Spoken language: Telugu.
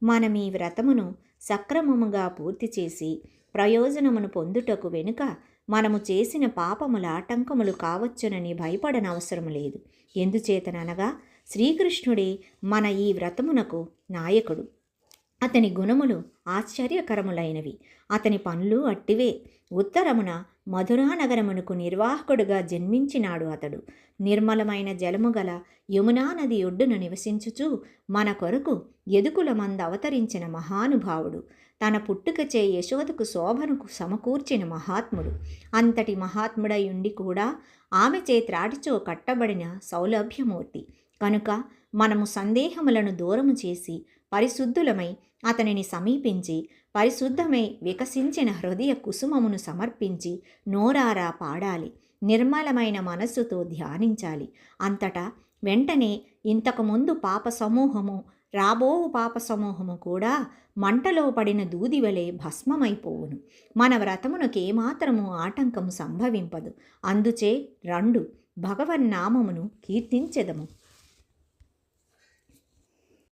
మనం ఈ వ్రతమును సక్రమముగా పూర్తి చేసి ప్రయోజనమును పొందుటకు వెనుక మనము చేసిన పాపముల ఆటంకములు కావచ్చునని భయపడనవసరం లేదు. ఎందుచేతననగా శ్రీకృష్ణుడే మన ఈ వ్రతమునకు నాయకుడు. అతని గుణములు ఆశ్చర్యకరములైనవి, అతని పనులు అట్టివే. ఉత్తరమున మధురానగరమునకు నిర్వాహకుడుగా జన్మించినాడు అతడు. నిర్మలమైన జలము గల యమునా నది ఒడ్డున నివసించుచూ మన కొరకు యదుకుల మంద అవతరించిన మహానుభావుడు. తన పుట్టుకచే యశోదకు శోభను సమకూర్చిన మహాత్ముడు. అంతటి మహాత్ముడై ఉండి కూడా ఆమె చేత్రాటిచో కట్టబడిన సౌలభ్యమూర్తి. కనుక మనము సందేహములను దూరము చేసి పరిశుద్ధులమై అతనిని సమీపించి పరిశుద్ధమై వికసించిన హృదయ కుసుమమును సమర్పించి నోరారా పాడాలి, నిర్మలమైన మనస్సుతో ధ్యానించాలి. అంతటా వెంటనే ఇంతకుముందు పాప సమూహము, రాబోవు పాప సమూహము కూడా మంటలో పడిన దూదివలే భస్మమైపోవును. మన వ్రతమునకేమాత్రము ఆటంకము సంభవింపదు. అందుచే రండు భగవన్నామమును కీర్తించెదము.